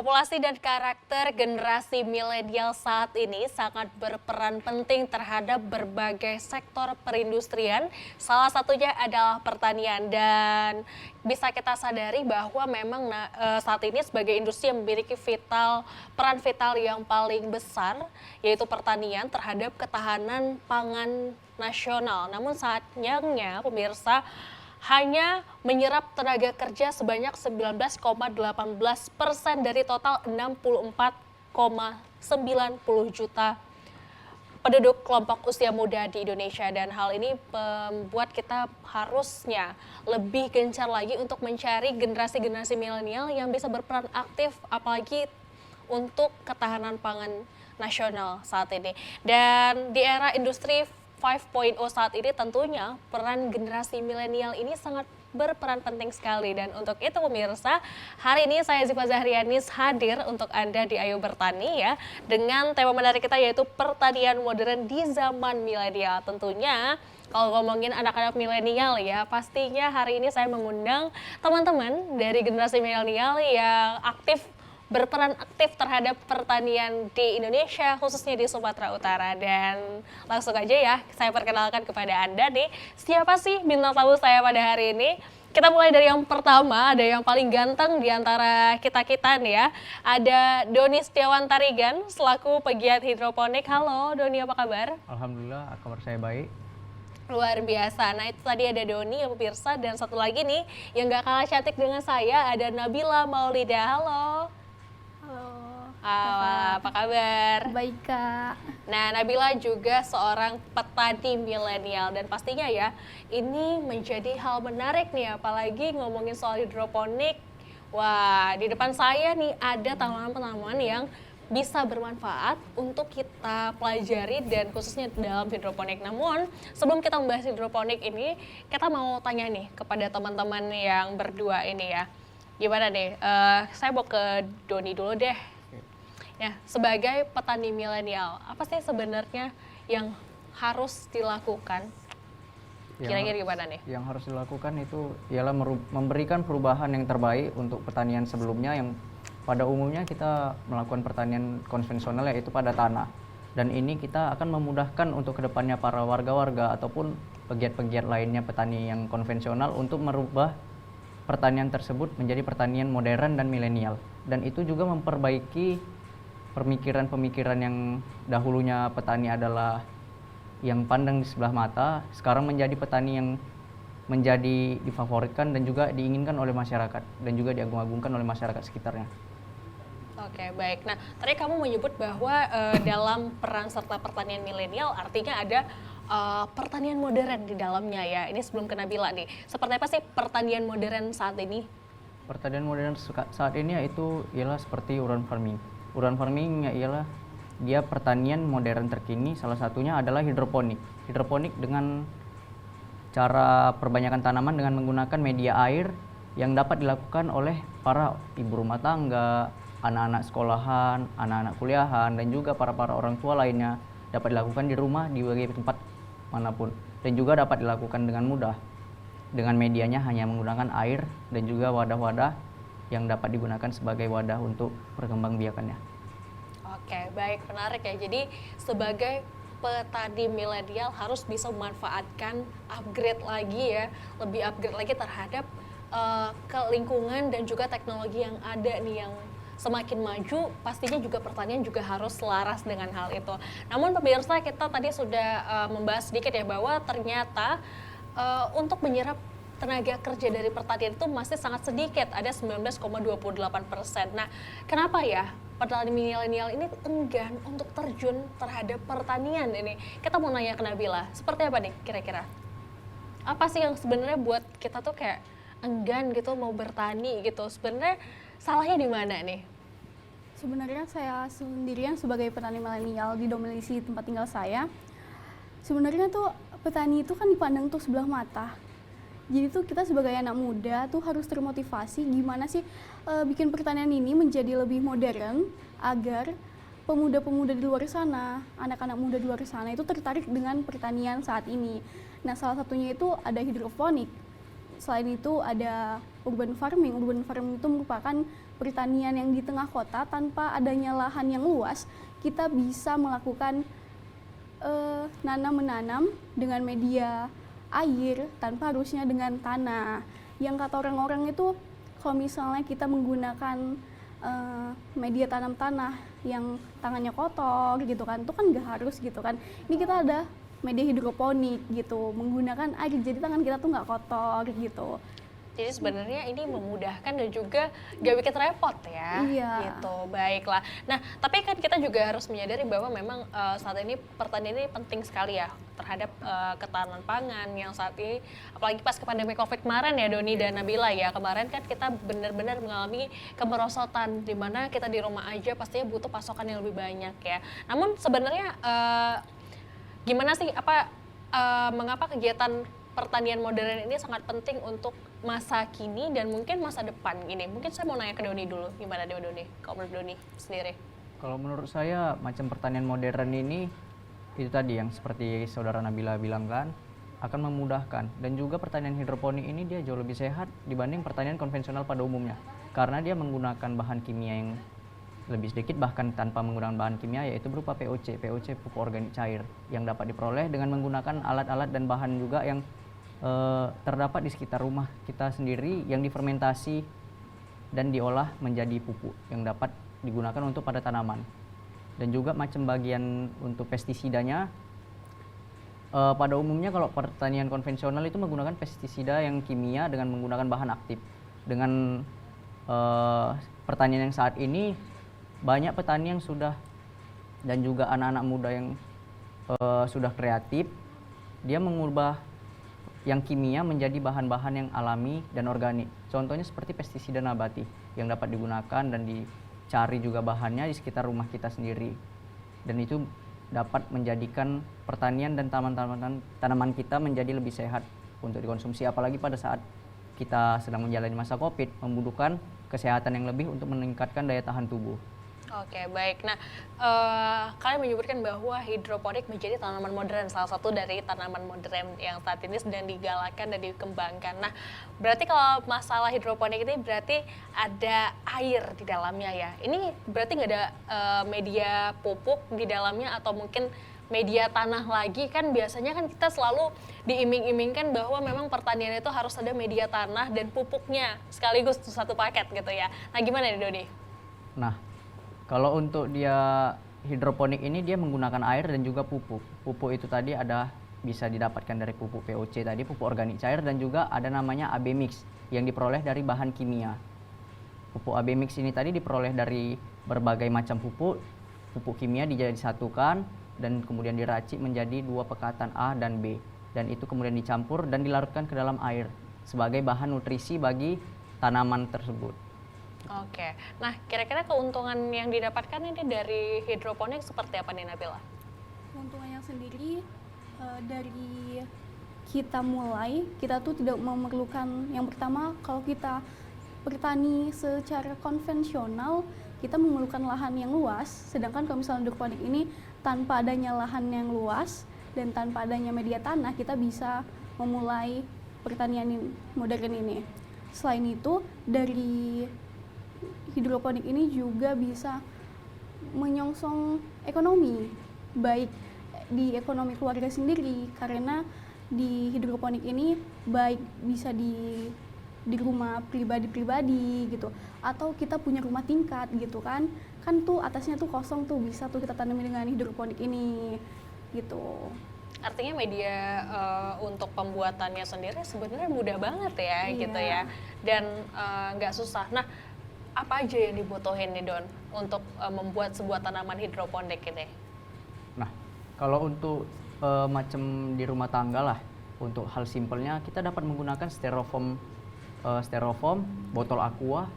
Populasi dan karakter generasi milenial saat ini sangat berperan penting terhadap berbagai sektor perindustrian. Salah satunya adalah pertanian dan bisa kita sadari bahwa memang saat ini sebagai industri yang memiliki peran vital yang paling besar yaitu pertanian terhadap ketahanan pangan nasional. Namun sayangnya pemirsa hanya menyerap tenaga kerja sebanyak 19,18% dari total 64,90 juta penduduk kelompok usia muda di Indonesia, dan hal ini membuat kita harusnya lebih gencar lagi untuk mencari generasi-generasi milenial yang bisa berperan aktif apalagi untuk ketahanan pangan nasional saat ini. Dan di era industri 5.0 saat ini tentunya peran generasi milenial ini sangat berperan penting sekali, dan untuk itu pemirsa, hari ini saya Ziva Zahrianis hadir untuk Anda di Ayo Bertani ya, dengan tema menarik kita yaitu pertanian modern di zaman milenial. Tentunya kalau ngomongin anak-anak milenial ya, pastinya hari ini saya mengundang teman-teman dari generasi milenial yang berperan aktif terhadap pertanian di Indonesia, khususnya di Sumatera Utara. Dan langsung aja ya, saya perkenalkan kepada Anda nih, siapa sih bintang tamu saya pada hari ini. Kita mulai dari yang pertama, ada yang paling ganteng di antara kita-kita nih ya. Ada Doni Setiawan Tarigan, selaku pegiat hidroponik. Halo Doni, apa kabar? Alhamdulillah, kabar saya baik. Luar biasa. Nah itu tadi ada Doni ya pemirsa, dan satu lagi nih yang gak kalah cantik dengan saya, ada Nabila Maulida. Halo. Halo, apa kabar? Baik, Kak. Nah, Nabila juga seorang petani milenial, dan pastinya ya ini menjadi hal menarik nih, apalagi ngomongin soal hidroponik. Wah, di depan saya nih ada tanaman-tanaman yang bisa bermanfaat untuk kita pelajari dan khususnya dalam hidroponik. Namun sebelum kita membahas hidroponik ini, kita mau tanya nih kepada teman-teman yang berdua ini ya. Gimana nih? Saya mau ke Doni dulu deh. Ya, sebagai petani milenial, apa sih sebenarnya yang harus dilakukan? Kira-kira gimana nih? Yang harus dilakukan itu ialah memberikan perubahan yang terbaik untuk pertanian sebelumnya yang pada umumnya kita melakukan pertanian konvensional yaitu pada tanah. Dan ini kita akan memudahkan untuk kedepannya para warga-warga ataupun pegiat-pegiat lainnya petani yang konvensional untuk merubah pertanian tersebut menjadi pertanian modern dan milenial. Dan itu juga memperbaiki pemikiran-pemikiran yang dahulunya petani adalah yang pandang di sebelah mata, sekarang menjadi petani yang menjadi difavoritkan dan juga diinginkan oleh masyarakat dan juga diagung-agungkan oleh masyarakat sekitarnya. Oke, baik. Nah, tadi kamu menyebut bahwa dalam peran serta pertanian milenial artinya ada pertanian modern di dalamnya ya. Ini sebelum ke Nabila nih. Seperti apa sih pertanian modern saat ini? Pertanian modern saat ini yaitu ialah seperti urban farming. Urban farming ialah dia pertanian modern terkini, salah satunya adalah hidroponik. Hidroponik dengan cara perbanyakan tanaman dengan menggunakan media air yang dapat dilakukan oleh para ibu rumah tangga, anak-anak sekolahan, anak-anak kuliahan, dan juga para orang tua lainnya, dapat dilakukan di rumah, di berbagai tempat manapun. Dan juga dapat dilakukan dengan mudah. Dengan medianya hanya menggunakan air dan juga wadah-wadah yang dapat digunakan sebagai wadah untuk perkembangbiakannya. Oke, baik, menarik ya. Jadi sebagai petani milenial harus bisa memanfaatkan upgrade lagi ya, lebih upgrade lagi terhadap ke lingkungan dan juga teknologi yang ada nih yang semakin maju, pastinya juga pertanian juga harus selaras dengan hal itu. Namun pemirsa, kita tadi sudah membahas sedikit ya bahwa ternyata untuk menyerap tenaga kerja dari pertanian itu masih sangat sedikit, ada 19,28%. Nah, kenapa ya petani milenial ini enggan untuk terjun terhadap pertanian ini? Kita mau nanya ke Nabila, seperti apa nih kira-kira? Apa sih yang sebenarnya buat kita tuh kayak enggan gitu mau bertani gitu? Sebenarnya salahnya di mana nih? Sebenarnya saya sendirian sebagai petani milenial di domisili tempat tinggal saya, sebenarnya tuh petani itu kan dipandang tuh sebelah mata. Jadi tuh kita sebagai anak muda tuh harus termotivasi gimana sih bikin pertanian ini menjadi lebih modern agar pemuda-pemuda di luar sana, anak-anak muda di luar sana itu tertarik dengan pertanian saat ini. Nah, salah satunya itu ada hidroponik. selain itu ada urban farming. Urban farming itu merupakan pertanian yang di tengah kota tanpa adanya lahan yang luas. Kita bisa melakukan nanam-menanam dengan media air tanpa harusnya dengan tanah. Yang kata orang-orang itu kalau misalnya kita menggunakan media tanam tanah yang tangannya kotor gitu kan, itu kan nggak harus gitu kan. Ini kita ada media hidroponik gitu, menggunakan air jadi tangan kita tuh nggak kotor gitu. Jadi sebenarnya ini memudahkan dan juga gak bikin repot ya. Iya. Gitu, baiklah. Nah, tapi kan kita juga harus menyadari bahwa memang saat ini pertanian ini penting sekali ya terhadap ketahanan pangan yang saat ini, apalagi pas pandemi Covid kemarin ya Doni dan Nabila ya. Kemarin kan kita benar-benar mengalami kemerosotan di mana kita di rumah aja pastinya butuh pasokan yang lebih banyak ya. Namun sebenarnya gimana sih mengapa kegiatan pertanian modern ini sangat penting untuk masa kini dan mungkin masa depan ini. Mungkin saya mau nanya ke Doni dulu, gimana Doni? Kalau menurut Doni sendiri? Kalau menurut saya macam pertanian modern ini itu tadi yang seperti saudara Nabila bilang kan, akan memudahkan, dan juga pertanian hidroponik ini dia jauh lebih sehat dibanding pertanian konvensional pada umumnya karena dia menggunakan bahan kimia yang lebih sedikit, bahkan tanpa menggunakan bahan kimia, yaitu berupa POC pupuk organik cair yang dapat diperoleh dengan menggunakan alat-alat dan bahan juga yang terdapat di sekitar rumah kita sendiri yang difermentasi dan diolah menjadi pupuk yang dapat digunakan untuk pada tanaman. Dan juga macam bagian untuk pestisidanya, pada umumnya kalau pertanian konvensional itu menggunakan pestisida yang kimia dengan menggunakan bahan aktif. Dengan pertanian yang saat ini banyak petani yang sudah, dan juga anak-anak muda yang sudah kreatif, dia mengubah yang kimia menjadi bahan-bahan yang alami dan organik. Contohnya seperti pestisida nabati yang dapat digunakan dan dicari juga bahannya di sekitar rumah kita sendiri. Dan itu dapat menjadikan pertanian dan tanaman kita menjadi lebih sehat untuk dikonsumsi, apalagi pada saat kita sedang menjalani masa Covid, membutuhkan kesehatan yang lebih untuk meningkatkan daya tahan tubuh. Oke, baik. Nah, kalian menyebutkan bahwa hidroponik menjadi tanaman modern, salah satu dari tanaman modern yang saat ini sedang digalakkan dan dikembangkan. Nah, berarti kalau masalah hidroponik ini berarti ada air di dalamnya ya. Ini berarti nggak ada media pupuk di dalamnya atau mungkin media tanah lagi? Kan biasanya kan kita selalu diiming-imingkan bahwa memang pertanian itu harus ada media tanah dan pupuknya sekaligus satu paket gitu ya. Nah, gimana nih Doni? Nah, kalau untuk dia hidroponik ini dia menggunakan air dan juga pupuk. Pupuk itu tadi bisa didapatkan dari pupuk POC tadi, pupuk organik cair, dan juga ada namanya AB mix yang diperoleh dari bahan kimia. Pupuk AB mix ini tadi diperoleh dari berbagai macam pupuk kimia disatukan dan kemudian diracik menjadi dua pekatan A dan B. Dan itu kemudian dicampur dan dilarutkan ke dalam air sebagai bahan nutrisi bagi tanaman tersebut. Oke, nah kira-kira keuntungan yang didapatkan ini dari hidroponik seperti apa nih Nabila? Keuntungannya sendiri dari kita mulai, kita tuh tidak memerlukan, yang pertama kalau kita bertani secara konvensional, kita memerlukan lahan yang luas, sedangkan kalau misalnya hidroponik ini tanpa adanya lahan yang luas dan tanpa adanya media tanah, kita bisa memulai pertanian modern ini. Selain itu, dari hidroponik ini juga bisa menyongsong ekonomi, baik di ekonomi keluarga sendiri, karena di hidroponik ini baik bisa di rumah pribadi-pribadi gitu, atau kita punya rumah tingkat gitu kan tuh atasnya tuh kosong tuh bisa tuh kita tanami dengan hidroponik ini gitu. Artinya media untuk pembuatannya sendiri sebenarnya mudah banget ya. Iya. Gitu ya, dan nggak susah. Nah, apa aja yang dibutuhin nih Don untuk membuat sebuah tanaman hidroponik ini? Nah, kalau untuk macam di rumah tangga lah, untuk hal simpelnya kita dapat menggunakan styrofoam, botol aqua,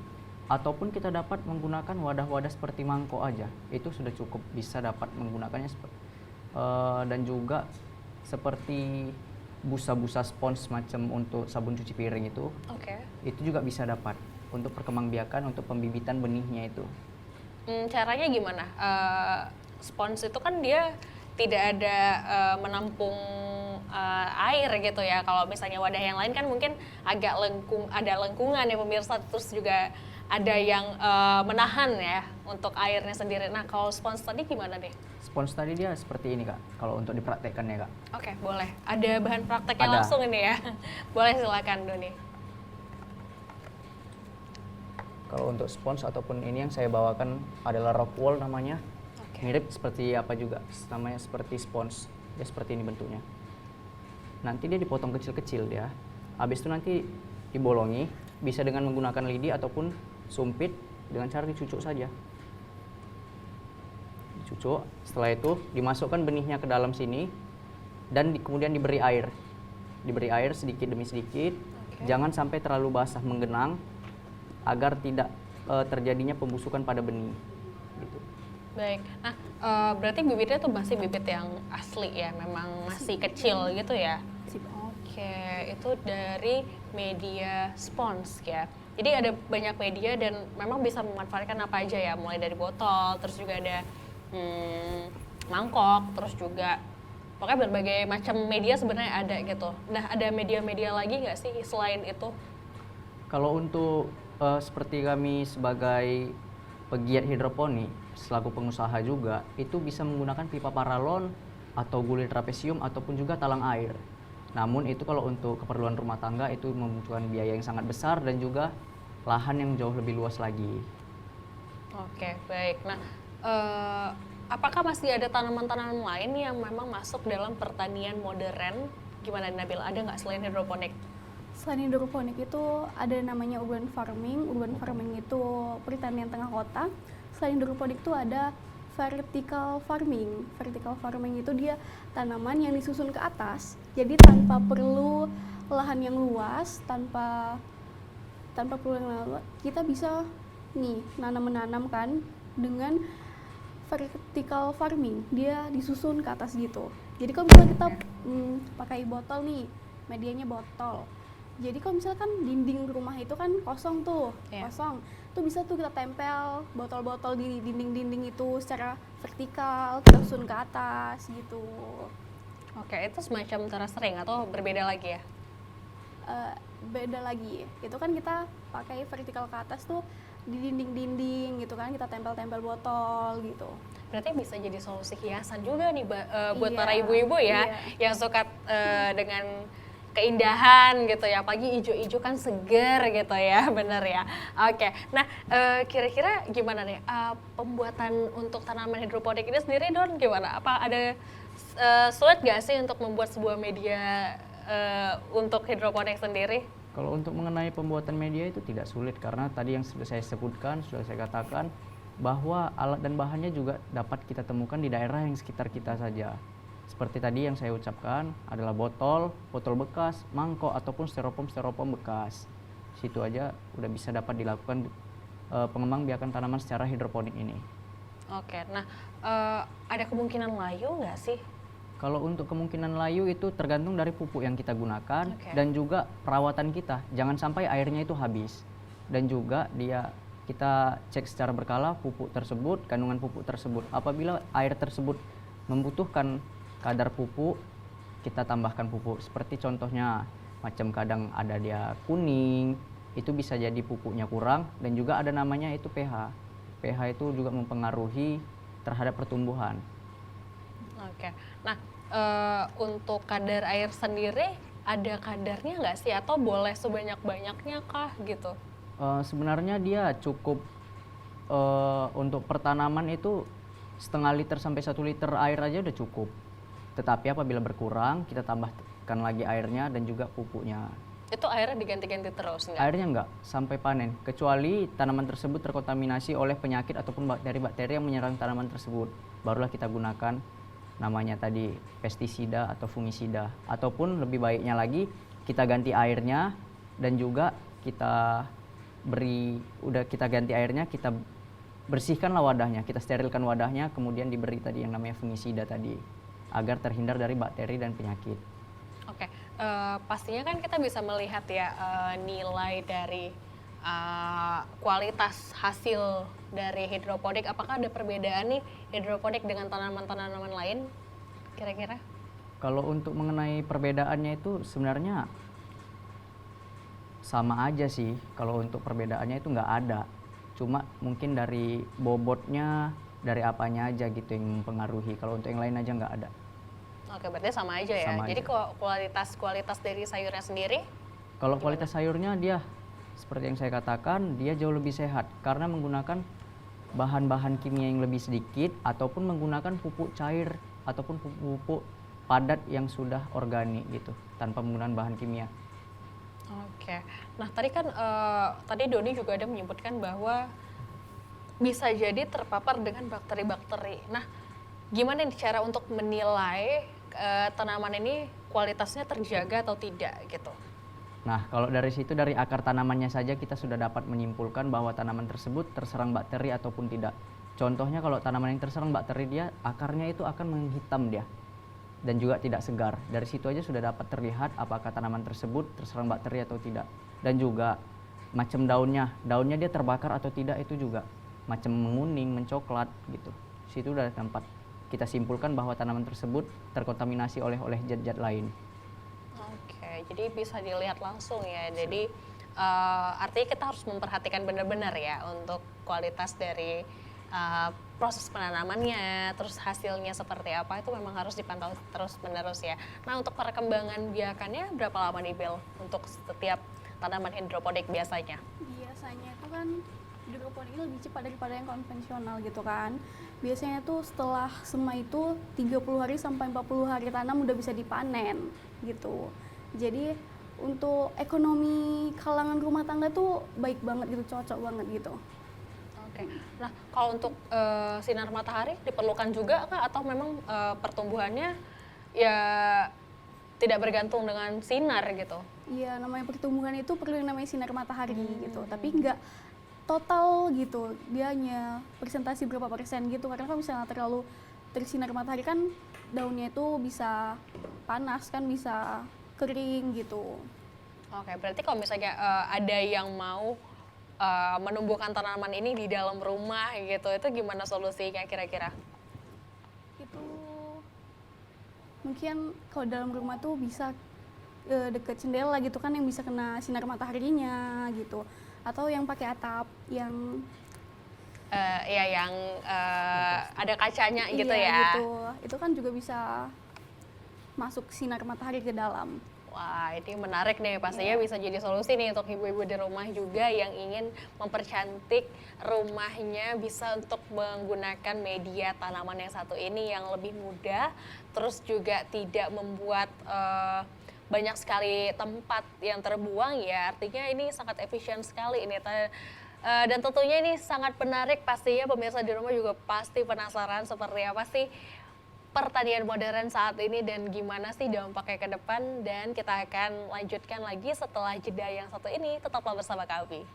ataupun kita dapat menggunakan wadah-wadah seperti mangkok aja. Itu sudah cukup bisa dapat menggunakannya dan juga seperti busa-busa spons macam untuk sabun cuci piring itu. Oke. Itu juga bisa dapat untuk perkembangbiakan untuk pembibitan benihnya itu. Caranya gimana? Spons itu kan dia tidak ada menampung air gitu ya. Kalau misalnya wadah yang lain kan mungkin agak ada lengkungan ya pemirsa, terus juga ada yang menahan ya untuk airnya sendiri. Nah kalau spons tadi gimana nih? Spons tadi dia seperti ini Kak, kalau untuk dipraktekkan ya Kak. Oke, boleh. Ada bahan prakteknya Ada. langsung ini ya. Boleh, silakan Doni. Kalau untuk spons ataupun ini yang saya bawakan adalah rock wool namanya. Oke. Mirip seperti apa juga, namanya seperti spons. Dia seperti ini bentuknya. Nanti dia dipotong kecil-kecil ya. Habis itu nanti dibolongi, bisa dengan menggunakan lidi ataupun sumpit dengan cara dicucuk saja. Dicucuk, setelah itu dimasukkan benihnya ke dalam sini dan kemudian diberi air. Diberi air sedikit demi sedikit, jangan sampai terlalu basah menggenang agar tidak terjadinya pembusukan pada benih. Gitu. Baik. Nah, berarti bibitnya tuh masih bibit yang asli ya, memang masih kecil gitu ya. Oke, itu dari media spons ya. Jadi ada banyak media dan memang bisa memanfaatkan apa aja ya, mulai dari botol, terus juga ada mangkok, terus juga pokoknya berbagai macam media sebenarnya ada gitu. Nah, ada media-media lagi nggak sih selain itu? Kalau untuk seperti kami sebagai pegiat hidroponik, selaku pengusaha juga, itu bisa menggunakan pipa paralon atau gulir trapesium ataupun juga talang air. Namun itu kalau untuk keperluan rumah tangga itu membutuhkan biaya yang sangat besar dan juga lahan yang jauh lebih luas lagi. Oke, baik. Nah, apakah masih ada tanaman-tanaman lain yang memang masuk dalam pertanian modern? Gimana Nabil, ada nggak selain hidroponik? Selain hidroponik itu ada namanya urban farming. Urban farming itu pertanian tengah kota. Selain hidroponik itu ada vertical farming. Vertical farming itu dia tanaman yang disusun ke atas. Jadi tanpa perlu lahan yang luas, tanpa perlu yang luas, kita bisa nih menanam kan dengan vertical farming. Dia disusun ke atas gitu. Jadi kalau misalnya kita pakai botol nih, medianya botol. Jadi kalau misalkan dinding rumah itu kan kosong tuh, kosong. Tuh bisa tuh kita tempel botol-botol di dinding-dinding itu secara vertikal, kita susun ke atas gitu. Oke, itu semacam teras ring atau berbeda lagi ya? Beda lagi. Itu kan kita pakai vertikal ke atas tuh di dinding-dinding gitu kan, kita tempel-tempel botol gitu. Berarti bisa jadi solusi hiasan juga nih buat Iya, para ibu-ibu ya, yang suka dengan keindahan gitu ya, apalagi ijo-ijo kan seger gitu ya, bener ya. Oke, nah kira-kira gimana nih pembuatan untuk tanaman hidroponik ini sendiri Don, gimana? Apa ada sulit gak sih untuk membuat sebuah media untuk hidroponik sendiri? Kalau untuk mengenai pembuatan media itu tidak sulit karena tadi yang sudah saya sebutkan, sudah saya katakan bahwa alat dan bahannya juga dapat kita temukan di daerah yang sekitar kita saja. Seperti tadi yang saya ucapkan adalah botol bekas, mangkok ataupun styrofoam bekas. Situ aja udah bisa dapat dilakukan pengembangbiakan tanaman secara hidroponik ini. Oke, nah ada kemungkinan layu nggak sih? Kalau untuk kemungkinan layu itu tergantung dari pupuk yang kita gunakan dan juga perawatan kita. Jangan sampai airnya itu habis. Dan juga kita cek secara berkala pupuk tersebut, kandungan pupuk tersebut. Apabila air tersebut membutuhkan kadar pupuk, kita tambahkan pupuk. Seperti contohnya macam kadang ada dia kuning, itu bisa jadi pupuknya kurang dan juga ada namanya itu pH. pH itu juga mempengaruhi terhadap pertumbuhan. Oke, nah untuk kadar air sendiri ada kadarnya nggak sih atau boleh sebanyak-banyaknya kah gitu? Sebenarnya dia cukup untuk pertanaman itu setengah liter sampai 1 liter air aja udah cukup. Tetapi apabila berkurang kita tambahkan lagi airnya dan juga pupuknya. Itu airnya diganti-ganti terus nggak? Airnya enggak sampai panen, kecuali tanaman tersebut terkontaminasi oleh penyakit ataupun bakteri-bakteri yang menyerang tanaman tersebut. Barulah kita gunakan namanya tadi pestisida atau fungisida. Ataupun lebih baiknya lagi kita ganti airnya dan juga kita ganti airnya, kita bersihkanlah wadahnya, kita sterilkan wadahnya, kemudian diberi tadi yang namanya fungisida tadi agar terhindar dari bakteri dan penyakit. Oke, pastinya kan kita bisa melihat ya nilai dari kualitas hasil dari hidroponik. Apakah ada perbedaan nih hidroponik dengan tanaman-tanaman lain kira-kira? Kalau untuk mengenai perbedaannya itu sebenarnya sama aja sih. Kalau untuk perbedaannya itu nggak ada. Cuma mungkin dari bobotnya, dari apanya aja gitu yang mempengaruhi. Kalau untuk yang lain aja nggak ada. Oke, berarti sama aja ya. Sama Jadi aja. kualitas dari sayurnya sendiri? Kalau kualitas sayurnya dia seperti yang saya katakan, dia jauh lebih sehat karena menggunakan bahan-bahan kimia yang lebih sedikit ataupun menggunakan pupuk cair ataupun pupuk padat yang sudah organik gitu tanpa menggunakan bahan kimia. Oke. Nah, tadi kan tadi Doni juga ada menyebutkan bahwa bisa jadi terpapar dengan bakteri-bakteri. Nah, gimana nih cara untuk menilai tanaman ini kualitasnya terjaga atau tidak gitu? Nah, kalau dari situ dari akar tanamannya saja kita sudah dapat menyimpulkan bahwa tanaman tersebut terserang bakteri ataupun tidak. Contohnya kalau tanaman yang terserang bakteri dia akarnya itu akan menghitam dia dan juga tidak segar. Dari situ aja sudah dapat terlihat apakah tanaman tersebut terserang bakteri atau tidak. Dan juga macam daunnya dia terbakar atau tidak itu juga macam menguning, mencoklat gitu. Situ udah tempat kita simpulkan bahwa tanaman tersebut terkontaminasi oleh zat-zat lain. Oke, jadi bisa dilihat langsung ya. Jadi artinya kita harus memperhatikan benar-benar ya untuk kualitas dari proses penanamannya, terus hasilnya seperti apa itu memang harus dipantau terus-menerus ya. Nah, untuk perkembangan biakannya berapa lama nih Bel untuk setiap tanaman hidroponik biasanya? Biasanya itu kan hidroponik ini lebih cepat daripada yang konvensional gitu kan. Biasanya tuh setelah semai itu 30 hari sampai 40 hari tanam udah bisa dipanen gitu. Jadi untuk ekonomi kalangan rumah tangga tuh baik banget gitu, cocok banget gitu. Oke. Nah, kalau untuk sinar matahari diperlukan juga kah atau memang pertumbuhannya ya tidak bergantung dengan sinar gitu? Iya, namanya pertumbuhan itu perlu yang namanya sinar matahari gitu, tapi nggak total gitu, dia hanya presentasi berapa persen gitu, karena kalau misalnya terlalu tersinar matahari kan daunnya itu bisa panas kan, bisa kering gitu. Oke, berarti kalau misalnya ada yang mau menumbuhkan tanaman ini di dalam rumah gitu, itu gimana solusinya kira-kira? Itu mungkin kalau dalam rumah tuh bisa deket jendela gitu kan, yang bisa kena sinar mataharinya gitu, atau yang pakai atap yang Ya yang ada kacanya gitu iya, ya? gitu. Itu kan juga bisa masuk sinar matahari ke dalam. Wah, ini menarik nih, pastinya bisa jadi solusi nih untuk ibu-ibu di rumah juga yang ingin mempercantik rumahnya, bisa untuk menggunakan media tanaman yang satu ini yang lebih mudah, terus juga tidak membuat banyak sekali tempat yang terbuang ya, artinya ini sangat efisien sekali ini. Dan tentunya ini sangat menarik, pastinya pemirsa di rumah juga pasti penasaran seperti apa sih pertanian modern saat ini dan gimana sih dampaknya ke depan, dan kita akan lanjutkan lagi setelah jeda yang satu ini. Tetaplah bersama kami.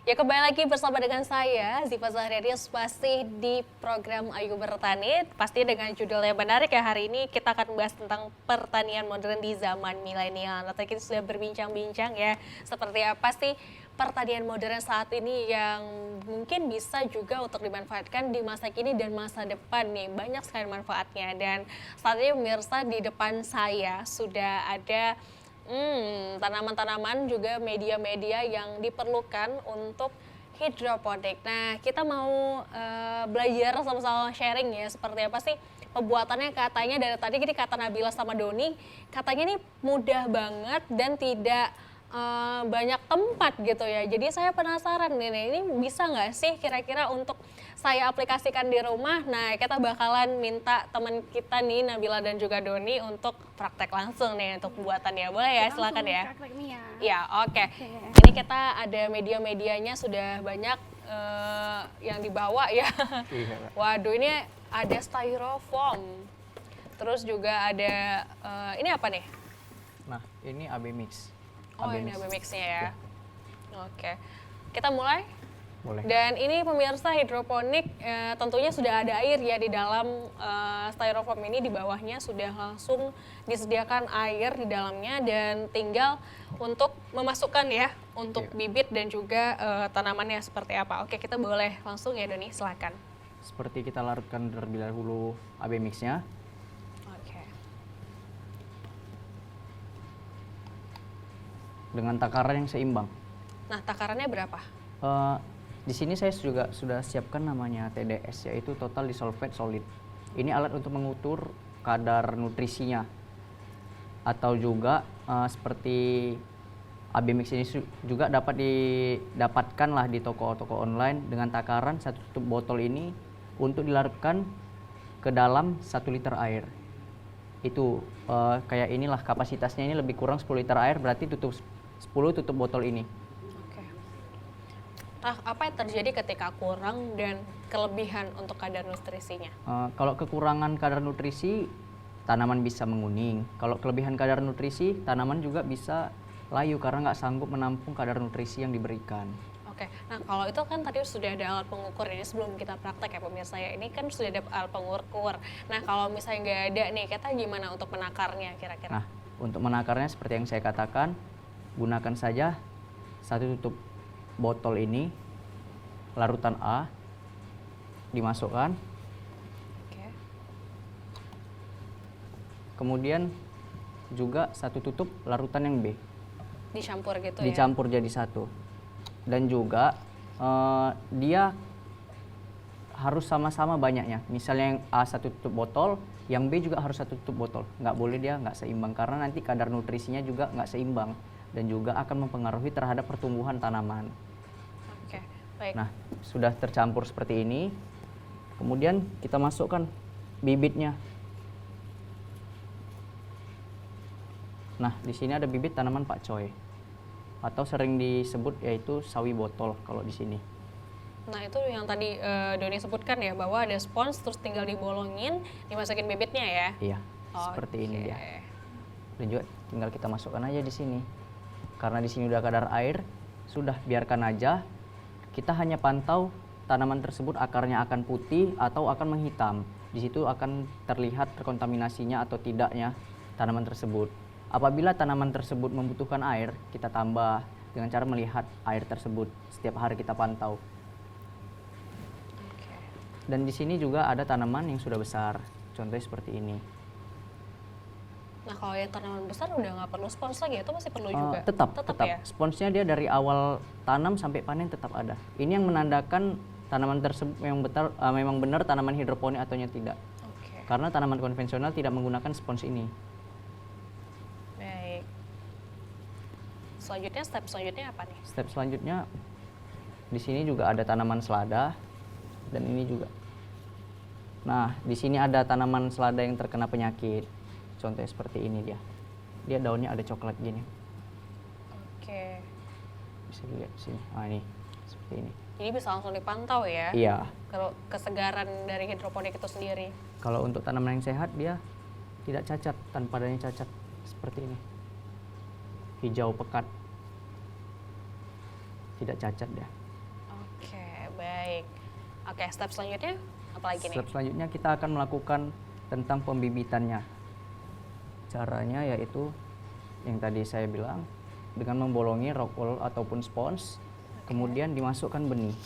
Ya, kembali lagi bersama dengan saya Ziva Zahrarius, masih di program Ayu Bertani, pasti dengan judul yang menarik ya. Hari ini kita akan membahas tentang pertanian modern di zaman milenial. Nah, tadi kita sudah berbincang-bincang ya, seperti apa sih pertanian modern saat ini yang mungkin bisa juga untuk dimanfaatkan di masa kini dan masa depan nih. Banyak sekali manfaatnya, dan saat ini pemirsa di depan saya sudah ada tanaman-tanaman juga media-media yang diperlukan untuk hidroponik. Nah, kita mau belajar sama-sama sharing ya, seperti apa sih pembuatannya. Katanya dari tadi gini, kata Nabila sama Doni, katanya ini mudah banget dan tidak banyak tempat gitu ya. Jadi saya penasaran nih, ini bisa nggak sih kira-kira untuk saya aplikasikan di rumah. Nah, kita bakalan minta teman kita nih, Nabila dan juga Doni, untuk praktek langsung nih untuk buatannya. Boleh ya, silakan ya. Ya, oke. Ini kita ada media-medianya sudah banyak yang dibawa ya. Waduh, ini ada styrofoam. Terus juga ada ini apa nih? Nah, ini AB Mix. Oh, ini AB Mix-nya ya. Oke. Kita mulai? Boleh. Dan ini pemirsa hidroponik tentunya sudah ada air ya di dalam styrofoam ini, di bawahnya sudah langsung disediakan air di dalamnya dan tinggal untuk memasukkan ya untuk bibit dan juga tanamannya seperti apa. Oke, kita boleh langsung ya Doni, silakan. Seperti kita larutkan terlebih dahulu AB mixnya. Oke. Dengan takaran yang seimbang. Nah, takarannya berapa? Di sini saya juga sudah siapkan namanya TDS, yaitu Total Disolved Solid. Ini alat untuk mengukur kadar nutrisinya. Atau juga seperti AB mix ini juga dapat didapatkan lah di toko-toko online dengan takaran 1 tutup botol ini untuk dilarutkan ke dalam 1 liter air. Itu kayak inilah kapasitasnya, ini lebih kurang 10 liter air, berarti 10 tutup botol ini. Nah, apa yang terjadi ketika kurang dan kelebihan untuk kadar nutrisinya? Kalau kekurangan kadar nutrisi, tanaman bisa menguning. Kalau kelebihan kadar nutrisi, tanaman juga bisa layu karena nggak sanggup menampung kadar nutrisi yang diberikan. Oke, nah kalau itu kan tadi sudah ada alat pengukur ini sebelum kita praktek ya pemirsa ya. Ini kan sudah ada alat pengukur. Nah, kalau misalnya nggak ada nih, kita gimana untuk menakarnya kira-kira? Nah, untuk menakarnya seperti yang saya katakan, gunakan saja 1 tutup botol ini, larutan A, dimasukkan. Oke. Kemudian juga 1 tutup larutan yang B. Dicampur gitu ya? Dicampur jadi 1. Dan juga dia harus sama-sama banyaknya. Misalnya yang A 1 tutup botol, yang B juga harus 1 tutup botol. Nggak boleh dia nggak seimbang, karena nanti kadar nutrisinya juga nggak seimbang. Dan juga akan mempengaruhi terhadap pertumbuhan tanaman. Oke, baik. Nah, sudah tercampur seperti ini. Kemudian kita masukkan bibitnya. Nah, di sini ada bibit tanaman pakcoy, atau sering disebut yaitu sawi botol kalau di sini. Nah, itu yang tadi Doni sebutkan ya, bahwa ada spons terus tinggal dibolongin, dimasukin bibitnya ya? Iya, seperti ini dia. Oke. Dan juga tinggal kita masukkan aja di sini. Karena di sini udah kadar air, sudah biarkan aja. Kita hanya pantau tanaman tersebut akarnya akan putih atau akan menghitam. Di situ akan terlihat terkontaminasinya atau tidaknya tanaman tersebut. Apabila tanaman tersebut membutuhkan air, kita tambah dengan cara melihat air tersebut. Setiap hari kita pantau. Oke. Dan di sini juga ada tanaman yang sudah besar. Contohnya seperti ini. Nah, kalau yang tanaman besar udah nggak perlu spons lagi, itu masih perlu juga? Tetap. ya? Sponsnya dia dari awal tanam sampai panen tetap ada. Ini yang menandakan tanaman tersebut memang benar tanaman hidroponik ataunya tidak. Oke. Karena tanaman konvensional tidak menggunakan spons ini. Baik. Selanjutnya, step selanjutnya apa nih? Step selanjutnya, di sini juga ada tanaman selada, dan ini juga. Nah, di sini ada tanaman selada yang terkena penyakit. Contohnya seperti ini dia. Dia daunnya ada coklat gini. Oke. Bisa dilihat di sini. Nah, ini seperti ini. Jadi bisa langsung dipantau ya? Iya. Kalau kesegaran dari hidroponik itu sendiri. Kalau untuk tanaman yang sehat, dia tidak cacat, tanpa adanya cacat seperti ini. Hijau pekat. Tidak cacat dia. Oke, baik. Oke, step selanjutnya apa lagi nih? Step selanjutnya kita akan melakukan tentang pembibitannya. Caranya yaitu yang tadi saya bilang, dengan membolongi rockwool ataupun spons, kemudian dimasukkan benih.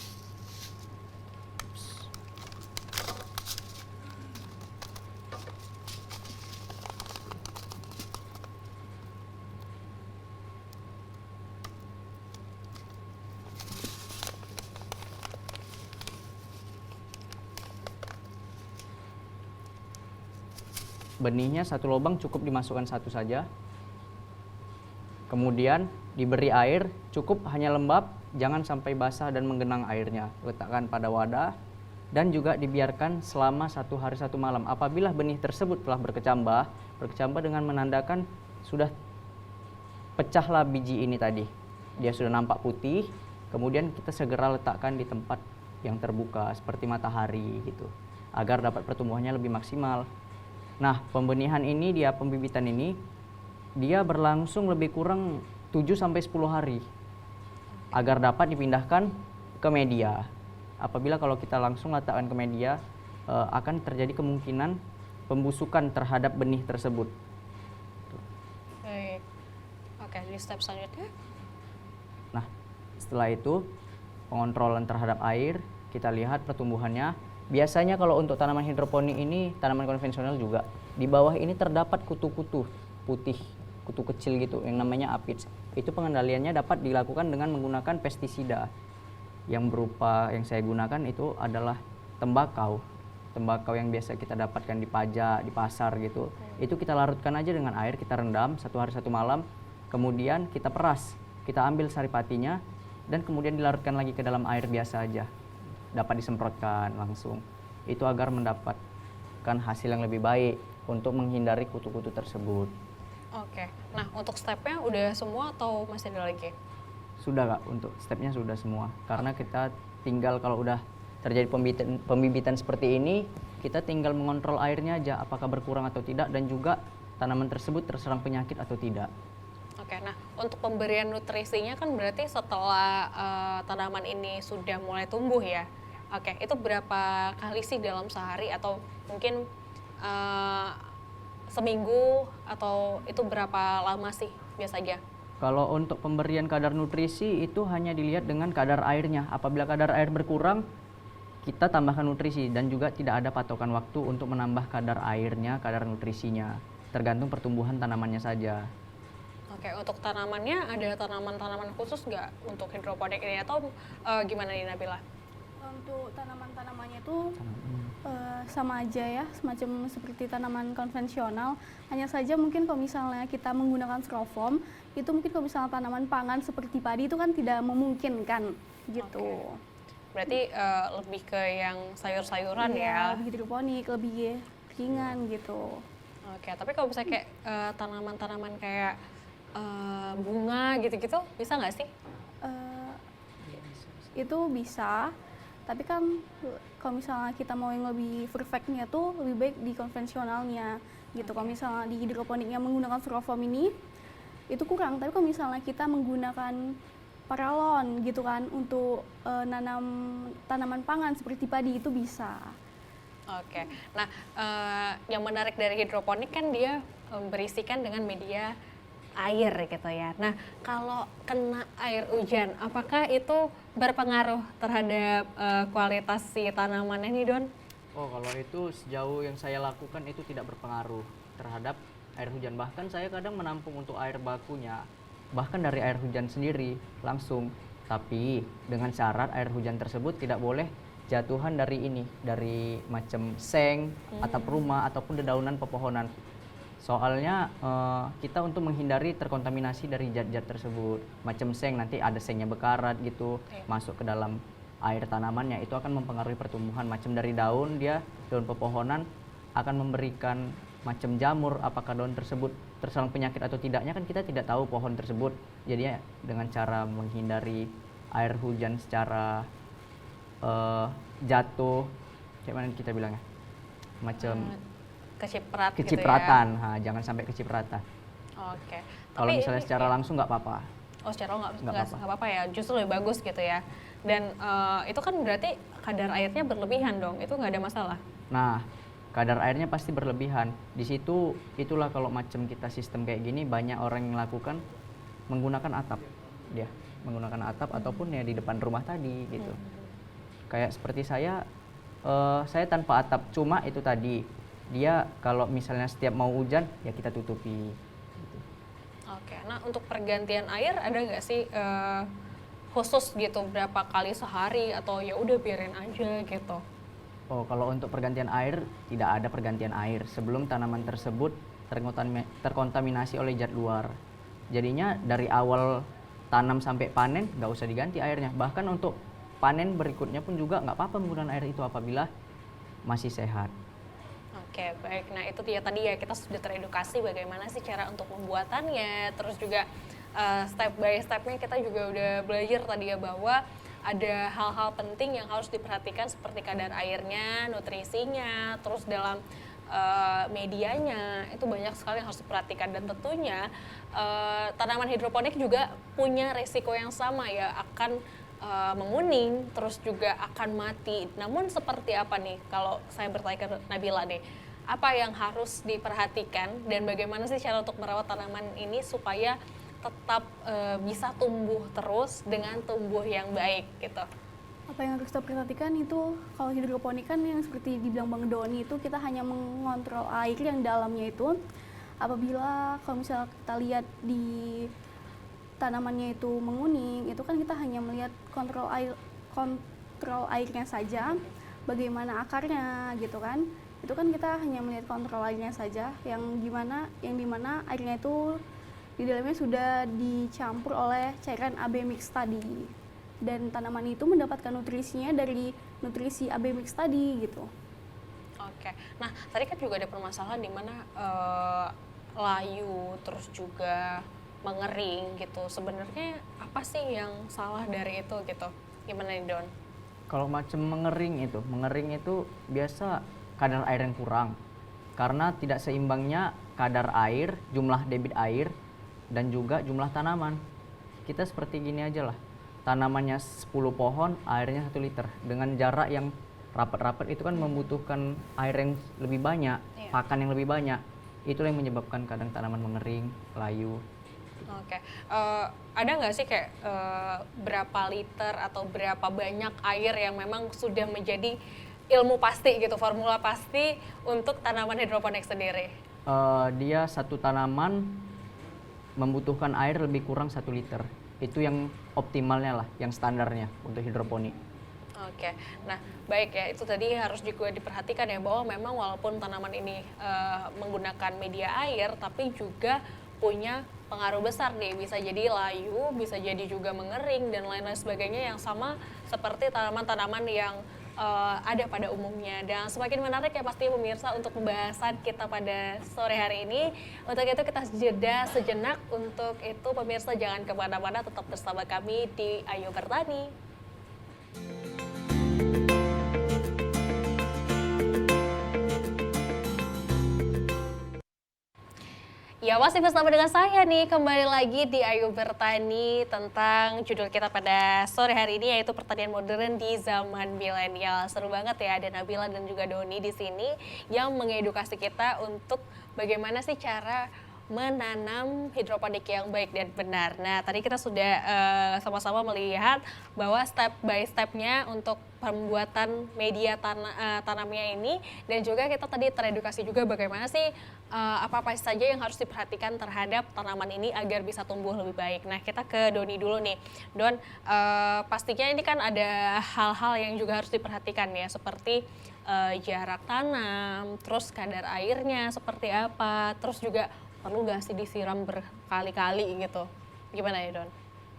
Benihnya 1 lubang cukup dimasukkan 1 saja. Kemudian diberi air, cukup hanya lembab, jangan sampai basah dan menggenang airnya. Letakkan pada wadah dan juga dibiarkan selama 1 hari 1 malam. Apabila benih tersebut telah berkecambah dengan menandakan sudah pecahlah biji ini tadi. Dia sudah nampak putih, kemudian kita segera letakkan di tempat yang terbuka seperti matahari gitu, agar dapat pertumbuhannya lebih maksimal. Nah, pembenihan ini, pembibitan ini, dia berlangsung lebih kurang 7-10 hari agar dapat dipindahkan ke media. Apabila kalau kita langsung letakkan ke media, akan terjadi kemungkinan pembusukan terhadap benih tersebut. Baik. Oke, di step selanjutnya. Nah, setelah itu pengontrolan terhadap air, kita lihat pertumbuhannya. Biasanya kalau untuk tanaman hidroponik ini, tanaman konvensional juga, di bawah ini terdapat kutu-kutu putih, kutu kecil gitu yang namanya aphids. Itu pengendaliannya dapat dilakukan dengan menggunakan pestisida. Yang berupa yang saya gunakan itu adalah tembakau yang biasa kita dapatkan di pajak, di pasar gitu. Itu kita larutkan aja dengan air, kita rendam 1 hari 1 malam, kemudian kita peras, kita ambil saripatinya dan kemudian dilarutkan lagi ke dalam air biasa aja, dapat disemprotkan langsung. Itu agar mendapatkan hasil yang lebih baik untuk menghindari kutu-kutu tersebut. Oke, nah untuk stepnya udah semua atau masih ada lagi? Sudah Kak, untuk stepnya sudah semua. Karena kita tinggal kalau udah terjadi pembibitan seperti ini, kita tinggal mengontrol airnya aja apakah berkurang atau tidak, dan juga tanaman tersebut terserang penyakit atau tidak. Oke, nah untuk pemberian nutrisinya kan berarti setelah tanaman ini sudah mulai tumbuh ya. Oke, itu berapa kali sih dalam sehari atau mungkin seminggu, atau itu berapa lama sih biasanya? Kalau untuk pemberian kadar nutrisi itu hanya dilihat dengan kadar airnya. Apabila kadar air berkurang, kita tambahkan nutrisi, dan juga tidak ada patokan waktu untuk menambah kadar airnya, kadar nutrisinya. Tergantung pertumbuhan tanamannya saja. Oke, untuk tanamannya ada tanaman-tanaman khusus nggak untuk hidroponik ini, atau gimana nih Nabila? Untuk tanaman-tanamannya itu sama aja ya, semacam seperti tanaman konvensional. Hanya saja mungkin kalau misalnya kita menggunakan styrofoam, itu mungkin kalau misalnya tanaman pangan seperti padi itu kan tidak memungkinkan gitu. Berarti lebih ke yang sayur-sayuran Iya, ya? lebih hidroponik, lebih ringan gitu. Oke, tapi kalau misalnya kayak tanaman-tanaman kayak bunga gitu-gitu, bisa nggak sih? Eh, itu bisa, tapi kan kalau misalnya kita mau yang lebih perfectnya tuh lebih baik di konvensionalnya gitu. Kalau misalnya di hidroponiknya menggunakan styrofoam ini itu kurang, tapi kalau misalnya kita menggunakan paralon gitu kan untuk nanam tanaman pangan seperti padi itu bisa. Oke, nah yang menarik dari hidroponik kan dia berisikan dengan media air gitu ya. Nah, kalau kena air hujan, apakah itu berpengaruh terhadap kualitas si tanamannya nih, Don? Oh, kalau itu sejauh yang saya lakukan itu tidak berpengaruh terhadap air hujan. Bahkan saya kadang menampung untuk air bakunya, bahkan dari air hujan sendiri langsung. Tapi dengan syarat air hujan tersebut tidak boleh jatuhan dari macam seng, atap rumah ataupun dedaunan pepohonan. Soalnya kita untuk menghindari terkontaminasi dari zat-zat tersebut, macam seng, nanti ada sengnya bekarat gitu, masuk ke dalam air tanamannya, itu akan mempengaruhi pertumbuhan. Macam dari daun, daun pepohonan akan memberikan macam jamur, apakah daun tersebut terserang penyakit atau tidaknya kan kita tidak tahu pohon tersebut. Jadinya dengan cara menghindari air hujan secara jatuh, kayak mana kita bilangnya, macam kecipratan, gitu ya? Jangan sampai kecipratan. Oke. Kalau Tapi misalnya ini, secara langsung nggak apa-apa. oh secara nggak apa-apa. apa-apa ya, justru lebih bagus gitu ya. Dan itu kan berarti kadar airnya berlebihan dong, itu nggak ada masalah? Nah, kadar airnya pasti berlebihan. Di situ itulah kalau macam kita sistem kayak gini, banyak orang yang melakukan menggunakan atap, menggunakan atap ataupun ya di depan rumah tadi gitu. Kayak seperti saya tanpa atap, cuma itu tadi dia kalau misalnya setiap mau hujan ya kita tutupi. Gitu. Oke, nah untuk pergantian air ada nggak sih khusus gitu berapa kali sehari, atau ya udah biarin aja gitu? Oh, kalau untuk pergantian air tidak ada pergantian air sebelum tanaman tersebut terkontaminasi oleh zat luar. Jadinya dari awal tanam sampai panen nggak usah diganti airnya. Bahkan untuk panen berikutnya pun juga nggak apa-apa menggunakan air itu apabila masih sehat. Oke, baik. Nah itu dia tadi ya, kita sudah teredukasi bagaimana sih cara untuk pembuatannya, terus juga step by stepnya kita juga udah belajar tadi ya, bahwa ada hal-hal penting yang harus diperhatikan seperti kadar airnya, nutrisinya, terus dalam medianya, itu banyak sekali yang harus diperhatikan. Dan tentunya tanaman hidroponik juga punya resiko yang sama ya, akan menguning, terus juga akan mati. Namun seperti apa nih kalau saya bertanya ke Nabila nih, apa yang harus diperhatikan dan bagaimana sih cara untuk merawat tanaman ini supaya tetap bisa tumbuh terus dengan tumbuh yang baik gitu? Apa yang harus kita perhatikan itu kalau hidroponik kan yang seperti dibilang Bang Doni itu kita hanya mengontrol air yang dalamnya itu. Apabila kalau misalnya kita lihat di tanamannya itu menguning, itu kan kita hanya melihat kontrol airnya saja, bagaimana akarnya gitu kan. Itu kan kita hanya melihat kontrol airnya saja, yang dimana airnya itu di dalamnya sudah dicampur oleh cairan AB mix tadi. Dan tanaman itu mendapatkan nutrisinya dari nutrisi AB mix tadi gitu. Oke, nah tadi kan juga ada permasalahan di mana layu terus juga mengering gitu. Sebenarnya apa sih yang salah dari itu gitu? Gimana nih Don? Kalau macam mengering itu biasa kadar air yang kurang. Karena tidak seimbangnya kadar air, jumlah debit air, dan juga jumlah tanaman. Kita seperti gini aja lah. Tanamannya 10 pohon, airnya 1 liter. Dengan jarak yang rapat-rapat itu kan membutuhkan air yang lebih banyak, pakan yang lebih banyak. Itulah yang menyebabkan kadang tanaman mengering, layu. Oke, ada nggak sih kayak berapa liter atau berapa banyak air yang memang sudah menjadi ilmu pasti gitu, formula pasti untuk tanaman hidroponik sendiri? Dia satu tanaman membutuhkan air lebih kurang 1 liter. Itu yang optimalnya lah, yang standarnya untuk hidroponik. Oke, nah baik ya, itu tadi harus juga diperhatikan ya bahwa memang walaupun tanaman ini menggunakan media air, tapi juga punya pengaruh besar nih, bisa jadi layu, bisa jadi juga mengering dan lain-lain sebagainya yang sama seperti tanaman-tanaman yang ada pada umumnya. Dan semakin menarik ya pasti pemirsa untuk pembahasan kita pada sore hari ini. Untuk itu kita jeda sejenak, untuk itu pemirsa jangan kemana-mana, tetap bersama kami di Ayo Bertani. Ya, masih bersama dengan saya nih, kembali lagi di Ayo Bertani tentang judul kita pada sore hari ini yaitu pertanian modern di zaman milenial. Seru banget ya, ada Nabila dan juga Doni di sini yang mengedukasi kita untuk bagaimana sih cara menanam hidroponik yang baik dan benar. Nah, tadi kita sudah sama-sama melihat bahwa step by stepnya untuk pembuatan media tanamnya ini, dan juga kita tadi teredukasi juga bagaimana sih apa-apa saja yang harus diperhatikan terhadap tanaman ini agar bisa tumbuh lebih baik. Nah, kita ke Doni dulu nih. Don, pastinya ini kan ada hal-hal yang juga harus diperhatikan ya, seperti jarak tanam, terus kadar airnya seperti apa, terus juga perlu nggak sih disiram berkali-kali gitu. Gimana ya Don?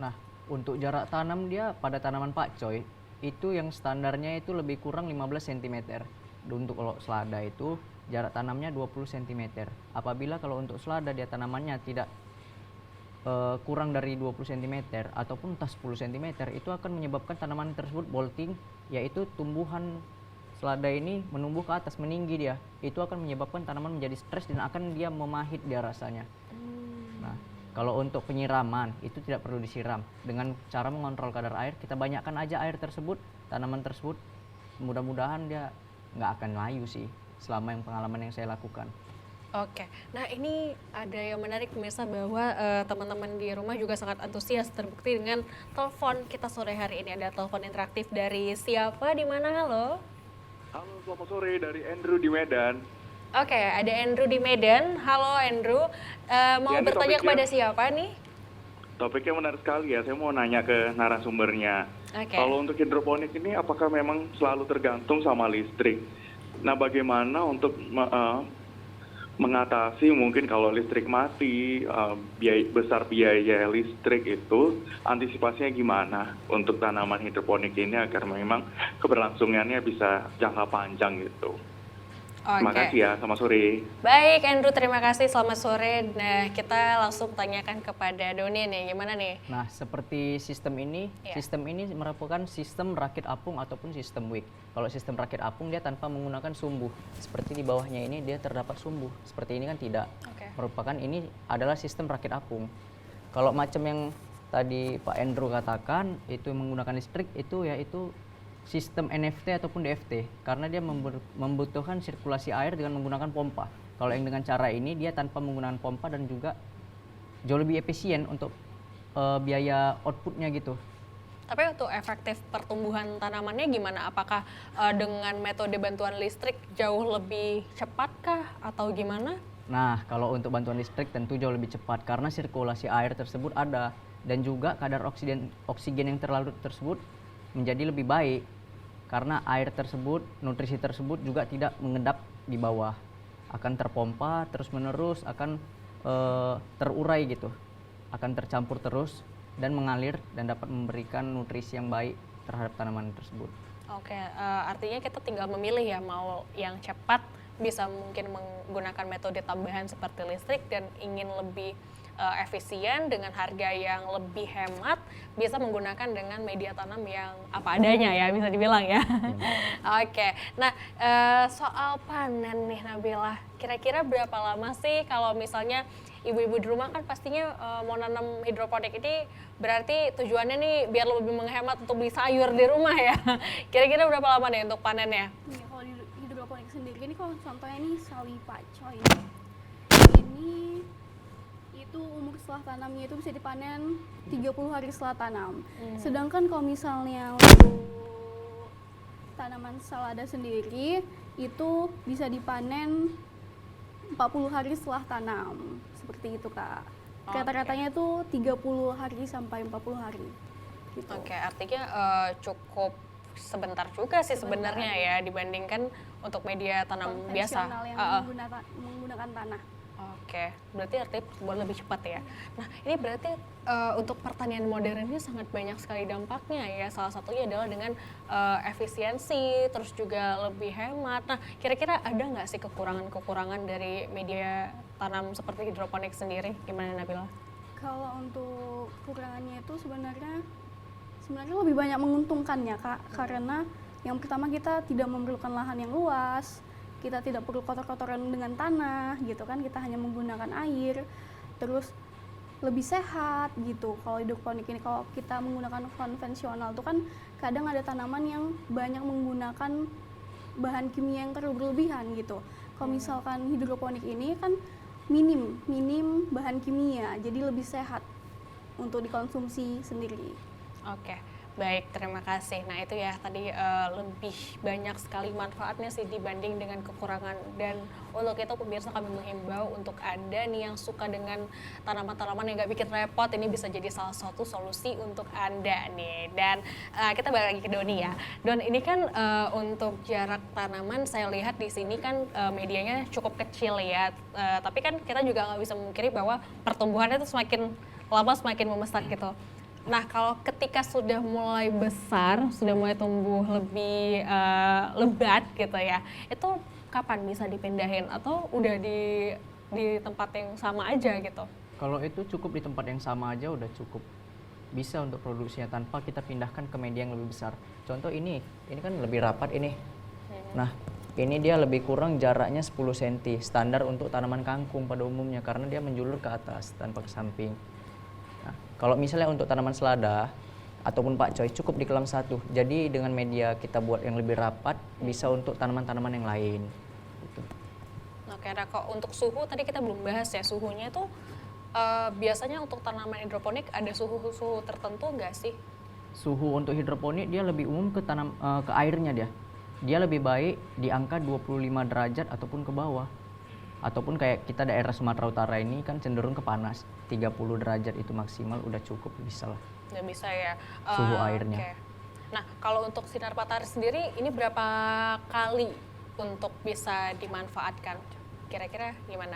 Nah, untuk jarak tanam dia pada tanaman pakcoy, itu yang standarnya itu lebih kurang 15 cm. Untuk kalau selada itu jarak tanamnya 20 cm. Apabila kalau untuk selada dia tanamannya tidak kurang dari 20 cm ataupun entah 10 cm, itu akan menyebabkan tanaman tersebut bolting, yaitu tumbuhan selada ini menumbuh ke atas, meninggi dia. Itu akan menyebabkan tanaman menjadi stres dan akan dia memahit dia rasanya. Nah, kalau untuk penyiraman itu tidak perlu disiram. Dengan cara mengontrol kadar air, kita banyakkan aja air tersebut, tanaman tersebut mudah-mudahan dia nggak akan layu sih selama yang pengalaman yang saya lakukan. Oke, nah ini ada yang menarik pemirsa bahwa teman-teman di rumah juga sangat antusias, terbukti dengan telepon kita sore hari ini. Ada telepon interaktif dari siapa, di mana, halo? Halo, selamat sore, dari Andrew di Medan. Oke, ada Andrew di Medan. Halo Andrew, mau Ya, ini bertanya topiknya- kepada siapa nih? Topiknya menarik sekali ya, saya mau nanya ke narasumbernya. Oke. Kalau untuk hidroponik ini apakah memang selalu tergantung sama listrik? Nah, bagaimana untuk mengatasi mungkin kalau listrik mati, biaya listrik itu, antisipasinya gimana untuk tanaman hidroponik ini agar memang keberlangsungannya bisa jangka panjang gitu. Terima kasih ya, selamat sore. Baik Andrew, terima kasih, selamat sore. Nah, kita langsung tanyakan kepada Doni nih, gimana nih? Nah, seperti sistem ini, Ya. sistem ini merupakan sistem rakit apung ataupun sistem wick. Kalau sistem rakit apung dia tanpa menggunakan sumbu. Seperti di bawahnya ini dia terdapat sumbu. Seperti ini kan tidak. Oke. Merupakan ini adalah sistem rakit apung. Kalau macam yang tadi Pak Endro katakan itu menggunakan listrik itu yaitu sistem NFT ataupun DFT karena dia membutuhkan sirkulasi air dengan menggunakan pompa. Kalau yang dengan cara ini dia tanpa menggunakan pompa dan juga jauh lebih efisien untuk biaya outputnya gitu. Tapi untuk efektif pertumbuhan tanamannya gimana? Apakah dengan metode bantuan listrik jauh lebih cepatkah atau gimana? Nah, kalau untuk bantuan listrik tentu jauh lebih cepat karena sirkulasi air tersebut ada dan juga kadar oksigen yang terlarut tersebut menjadi lebih baik karena air tersebut, nutrisi tersebut juga tidak mengendap di bawah, akan terpompa terus-menerus, akan terurai gitu, akan tercampur terus dan mengalir dan dapat memberikan nutrisi yang baik terhadap tanaman tersebut. Oke, artinya kita tinggal memilih ya, mau yang cepat bisa mungkin menggunakan metode tambahan seperti listrik dan ingin lebih efisien dengan harga yang lebih hemat, bisa menggunakan dengan media tanam yang apa adanya ya, bisa dibilang ya. Oke, nah soal panen nih Nabila, kira-kira berapa lama sih kalau misalnya ibu-ibu di rumah kan pastinya mau nanam hidroponik ini berarti tujuannya nih biar lebih menghemat untuk beli sayur di rumah ya. Kira-kira berapa lama nih untuk panennya? Nih, kalau di hidroponik sendiri ini kalau contohnya nih sawi pacoy ini itu umur setelah tanamnya itu bisa dipanen 30 hari setelah tanam. Sedangkan kalau misalnya untuk tanaman selada sendiri itu bisa dipanen 40 hari setelah tanam. Seperti itu, Kak. Rata-ratanya itu 30 hari sampai 40 hari. Gitu. Oke, artinya cukup sebentar juga sih sebenarnya ya dibandingkan untuk media tanam biasa. Konvensional yang menggunakan tanah. Oke, berarti artinya pertumbuhan lebih cepat ya. Nah, ini berarti untuk pertanian modern ini sangat banyak sekali dampaknya ya. Salah satunya adalah dengan efisiensi, terus juga lebih hemat. Nah, kira-kira ada nggak sih kekurangan-kekurangan dari media tanam seperti hidroponik sendiri? Gimana Nabila? Kalau untuk kekurangannya itu sebenarnya lebih banyak menguntungkannya, Kak. Karena yang pertama kita tidak memerlukan lahan yang luas. Kita tidak perlu kotor-kotoran dengan tanah gitu kan, kita hanya menggunakan air, terus lebih sehat gitu. Kalau hidroponik ini kalau kita menggunakan konvensional tuh kan kadang ada tanaman yang banyak menggunakan bahan kimia yang terlalu berlebihan gitu. Kalau misalkan hidroponik ini kan minim bahan kimia, jadi lebih sehat untuk dikonsumsi sendiri. Oke, baik, terima kasih. Nah itu ya tadi lebih banyak sekali manfaatnya sih dibanding dengan kekurangan. Dan untuk itu pemirsa kami menghimbau untuk Anda nih yang suka dengan tanaman-tanaman yang gak bikin repot, ini bisa jadi salah satu solusi untuk Anda nih. Dan kita balik lagi ke Doni ya. Don, ini kan untuk jarak tanaman saya lihat di sini kan medianya cukup kecil ya. Tapi kan kita juga nggak bisa memungkiri bahwa pertumbuhannya itu semakin lama semakin membesar gitu. Nah, kalau ketika sudah mulai besar, sudah mulai tumbuh lebih lebat gitu ya, itu kapan bisa dipindahin atau udah di tempat yang sama aja gitu? Kalau itu cukup di tempat yang sama aja udah cukup bisa untuk produksinya tanpa kita pindahkan ke media yang lebih besar. Contoh ini kan lebih rapat ini. Nah, ini dia lebih kurang jaraknya 10 cm, standar untuk tanaman kangkung pada umumnya karena dia menjulur ke atas tanpa ke samping. Nah, kalau misalnya untuk tanaman selada ataupun pakcoy cukup di kelam satu. Jadi dengan media kita buat yang lebih rapat bisa untuk tanaman-tanaman yang lain. Gitu. Oke, nah kok untuk suhu tadi kita belum bahas ya, suhunya itu biasanya untuk tanaman hidroponik ada suhu tertentu nggak sih? Suhu untuk hidroponik dia lebih umum ke ke airnya dia. Dia lebih baik di angka 25 derajat ataupun ke bawah. Ataupun kayak kita daerah Sumatera Utara ini kan cenderung ke panas, 30 derajat itu maksimal udah cukup bisa lah. Udah bisa ya. Suhu airnya. Okay. Nah, kalau untuk sinar matahari sendiri ini berapa kali untuk bisa dimanfaatkan? Kira-kira gimana?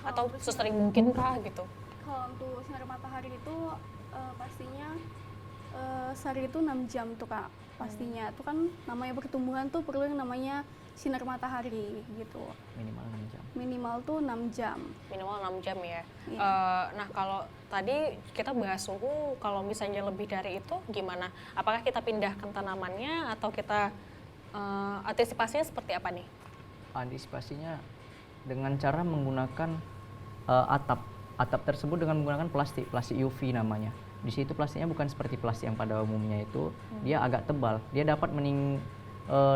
Atau sesering mungkin kah gitu? Kalau untuk sinar matahari itu pastinya sehari itu 6 jam tuh, Kak. Pastinya itu kan namanya pertumbuhan tuh perlu yang namanya sinar matahari gitu. Minimal 6 jam. Minimal tuh 6 jam. Minimal 6 jam ya. Iya. Nah kalau tadi kita bahas suhu, kalau misalnya lebih dari itu gimana? Apakah kita pindahkan tanamannya atau kita antisipasinya seperti apa nih? Antisipasinya dengan cara menggunakan atap tersebut dengan menggunakan plastik UV namanya. Di situ plastiknya bukan seperti plastik yang pada umumnya itu, dia agak tebal. Dia dapat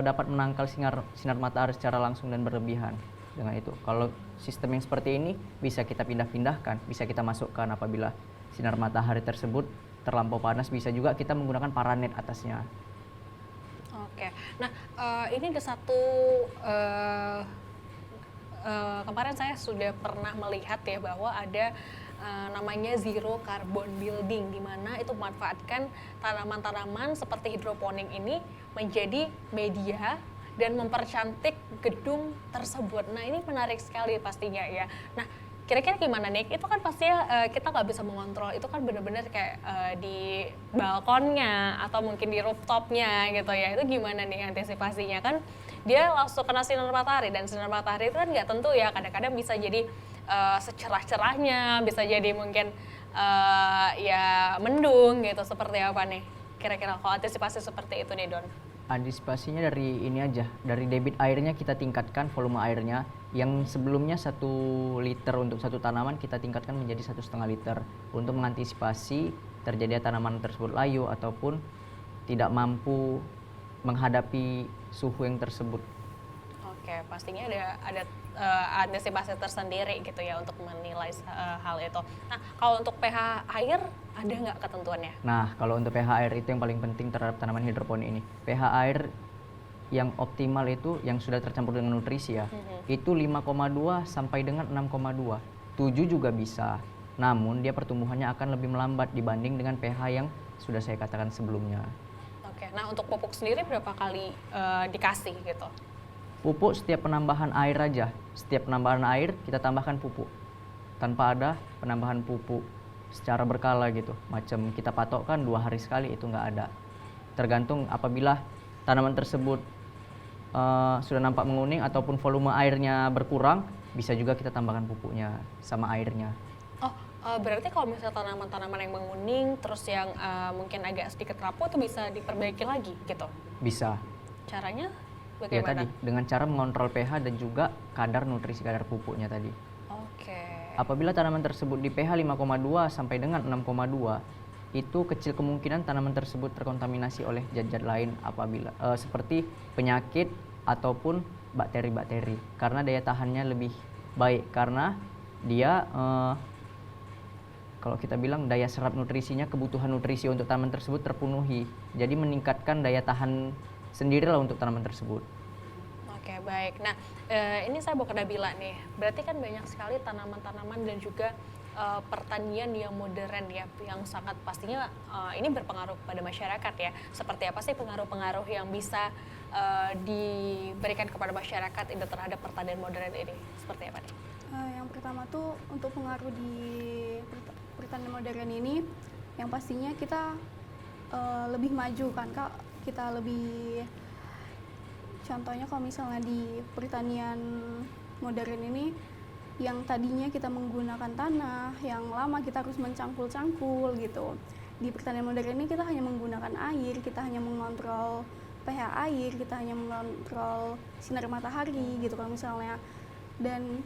dapat menangkal sinar matahari secara langsung dan berlebihan. Dengan itu, kalau sistem yang seperti ini bisa kita pindah-pindahkan, bisa kita masukkan apabila sinar matahari tersebut terlampau panas, bisa juga kita menggunakan paranet atasnya. Oke, nah ini ada satu kemarin saya sudah pernah melihat ya bahwa ada namanya zero carbon building, di mana itu memanfaatkan tanaman-tanaman seperti hidroponik ini menjadi media dan mempercantik gedung tersebut. Nah ini menarik sekali pastinya ya. Nah kira-kira gimana nih? Itu kan pastinya kita nggak bisa mengontrol, itu kan benar-benar kayak di balkonnya atau mungkin di rooftopnya gitu ya. Itu gimana nih antisipasinya? Kan dia langsung kena sinar matahari, dan sinar matahari itu kan nggak tentu ya. Kadang-kadang bisa jadi secerah-cerahnya, bisa jadi mungkin ya mendung gitu. Seperti apa nih? Kira-kira kalau antisipasi seperti itu nih Don? Antisipasinya dari ini aja, dari debit airnya kita tingkatkan volume airnya, yang sebelumnya 1 liter untuk satu tanaman kita tingkatkan menjadi 1,5 liter untuk mengantisipasi terjadinya tanaman tersebut layu ataupun tidak mampu menghadapi suhu yang tersebut. Oke, pastinya ada antisipasi tersendiri gitu ya untuk menilai hal itu. Nah, kalau untuk pH air ada nggak ketentuannya? Nah, kalau untuk pH air itu yang paling penting terhadap tanaman hidroponik ini. pH air yang optimal itu yang sudah tercampur dengan nutrisi ya, itu 5,2 sampai dengan 6,2. 7 juga bisa. Namun dia pertumbuhannya akan lebih melambat dibanding dengan pH yang sudah saya katakan sebelumnya. Oke, nah untuk pupuk sendiri berapa kali dikasih gitu? Pupuk setiap penambahan air aja. Setiap penambahan air kita tambahkan pupuk. Tanpa ada penambahan pupuk secara berkala gitu. Macam kita patokkan 2 hari sekali, itu nggak ada. Tergantung apabila tanaman tersebut sudah nampak menguning ataupun volume airnya berkurang, bisa juga kita tambahkan pupuknya sama airnya. Oh, berarti kalau misalnya tanaman-tanaman yang menguning terus yang mungkin agak sedikit rapuh itu bisa diperbaiki lagi gitu? Bisa. Caranya Ya bagaimana? tadi, dengan cara mengontrol pH dan juga kadar nutrisi, kadar pupuknya tadi. Oke. Apabila tanaman tersebut di pH 5,2 sampai dengan 6,2, itu kecil kemungkinan tanaman tersebut terkontaminasi oleh zat-zat lain apabila seperti penyakit ataupun bakteri-bakteri, karena daya tahannya lebih baik, karena dia kalau kita bilang daya serap nutrisinya, kebutuhan nutrisi untuk tanaman tersebut terpenuhi, jadi meningkatkan daya tahan sendirilah untuk tanaman tersebut. Oke, baik. Nah, ini saya mau ke Nabila nih. Berarti kan banyak sekali tanaman-tanaman dan juga pertanian yang modern ya, yang sangat pastinya ini berpengaruh pada masyarakat ya. Seperti apa sih pengaruh-pengaruh yang bisa diberikan kepada masyarakat itu terhadap pertanian modern ini? Seperti apa nih? Yang pertama tuh untuk pengaruh di pertanian modern ini, yang pastinya kita lebih maju kan Kak, kita lebih, contohnya kalau misalnya di pertanian modern ini, yang tadinya kita menggunakan tanah, yang lama kita harus mencangkul-cangkul gitu. Di pertanian modern ini kita hanya menggunakan air, kita hanya mengontrol pH air, kita hanya mengontrol sinar matahari gitu kalau misalnya. Dan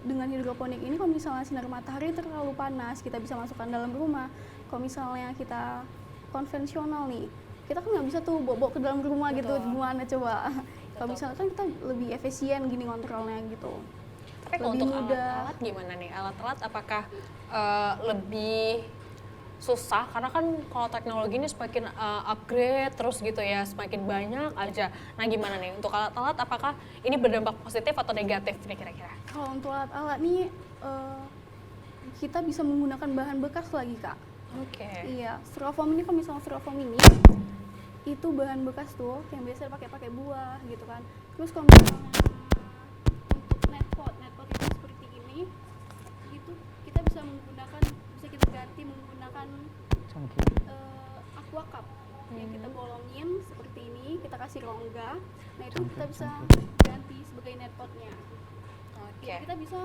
dengan hidroponik ini kalau misalnya sinar matahari terlalu panas, kita bisa masukkan dalam rumah. Kalau misalnya kita konvensional nih, kita kan nggak bisa tuh bawa ke dalam rumah. Betul. Gitu, gimana coba? Kalau misalnya kan kita lebih efisien gini kontrolnya gitu. Tapi kalau untuk alat-alat gimana nih? Alat-alat apakah lebih susah? Karena kan kalau teknologi ini semakin upgrade terus gitu ya, semakin banyak aja. Nah gimana nih untuk alat-alat, apakah ini berdampak positif atau negatif nih kira-kira? Kalau untuk alat-alat nih kita bisa menggunakan bahan bekas lagi Kak. Oke. Iya, styrofoam ini kalau misalnya styrofoam ini itu bahan bekas tuh yang biasa pakai buah gitu kan. Terus kalau misalnya untuk netpot itu seperti ini, itu kita bisa menggunakan, bisa kita ganti menggunakan aqua cup yang kita bolongin seperti ini, kita kasih rongga. Nah itu kita bisa ganti sebagai netpotnya. Oke. Jadi kita bisa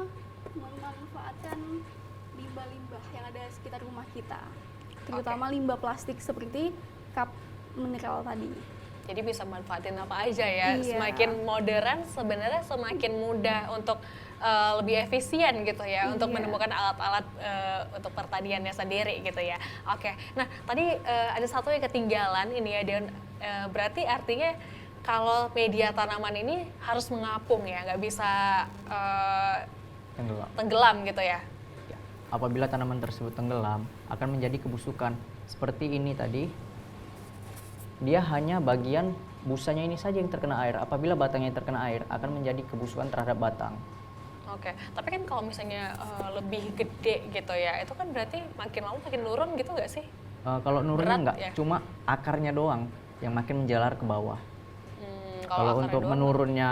memanfaatkan limbah-limbah yang ada di sekitar rumah kita, terutama limbah plastik seperti cup mineral tadi. Jadi bisa manfaatin apa aja ya. Iya. Semakin modern sebenarnya semakin mudah untuk lebih efisien gitu ya untuk Iya. menemukan alat-alat untuk pertaniannya sendiri gitu ya. Oke. Nah, tadi ada satu yang ketinggalan ini ya Dan. Berarti artinya kalau media tanaman ini harus mengapung ya, nggak bisa Tenggelam. tenggelam gitu ya. Ya, apabila tanaman tersebut tenggelam, akan menjadi kebusukan. Seperti ini tadi, dia hanya bagian busanya ini saja yang terkena air. Apabila batangnya terkena air, akan menjadi kebusukan terhadap batang. Oke, tapi kan kalau misalnya lebih gede gitu ya, itu kan berarti makin lama makin nurun gitu nggak sih? Kalau nurunnya Berat enggak, ya? cuma akarnya doang yang makin menjalar ke bawah. Kalau akarnya untuk doang, menurunnya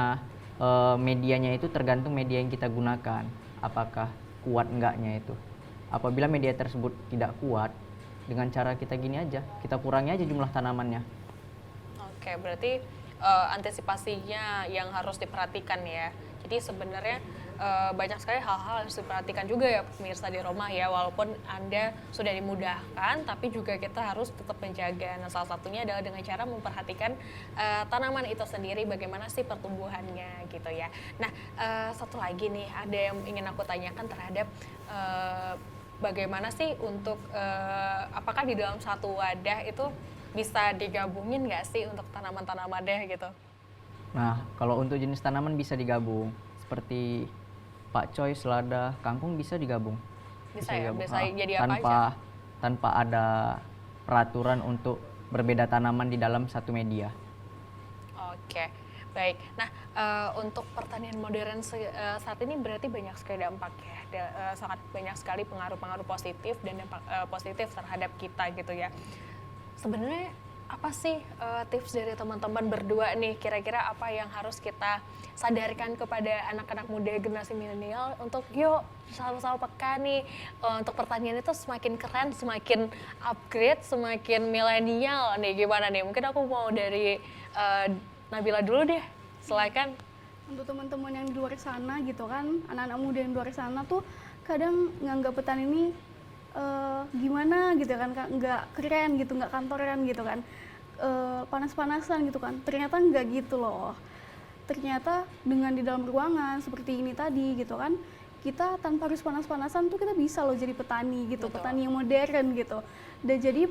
medianya itu tergantung media yang kita gunakan, apakah kuat enggaknya itu. Apabila media tersebut tidak kuat, dengan cara kita gini aja, kita kurangi aja jumlah tanamannya. Oke, berarti antisipasinya yang harus diperhatikan ya. Jadi sebenarnya banyak sekali hal-hal yang harus diperhatikan juga ya pemirsa di rumah ya. Walaupun Anda sudah dimudahkan, tapi juga kita harus tetap menjaga. Nah, salah satunya adalah dengan cara memperhatikan tanaman itu sendiri, bagaimana sih pertumbuhannya gitu ya. Nah, satu lagi nih, ada yang ingin aku tanyakan terhadap bagaimana sih untuk apakah di dalam satu wadah itu bisa digabungin nggak sih untuk tanaman-tanamannya gitu? Nah, kalau untuk jenis tanaman bisa digabung, seperti pakcoy, selada, kangkung bisa digabung. Bisa ya? digabung. Bisa Ah, jadi apa tanpa aja? tanpa ada peraturan untuk berbeda tanaman di dalam satu media. Oke, baik. Nah, untuk pertanian modern saat ini berarti banyak sekali dampaknya, sangat banyak sekali pengaruh-pengaruh positif dan dampak positif terhadap kita gitu ya. Sebenarnya apa sih tips dari teman-teman berdua nih, kira-kira apa yang harus kita sadarkan kepada anak-anak muda generasi milenial untuk yuk sama-sama peka nih untuk pertanian itu semakin keren, semakin upgrade, semakin milenial nih, gimana nih? Mungkin aku mau dari Nabila dulu deh, silakan. Untuk teman-teman yang di luar sana gitu kan, anak-anak muda yang di luar sana tuh kadang nganggap petani ini gimana gitu kan, nggak keren gitu, nggak kantoran gitu kan, panas-panasan gitu kan. Ternyata nggak gitu loh. Ternyata dengan di dalam ruangan seperti ini tadi gitu kan, kita tanpa harus panas-panasan tuh kita bisa loh jadi petani gitu. Betul. Petani yang modern gitu. Dan jadi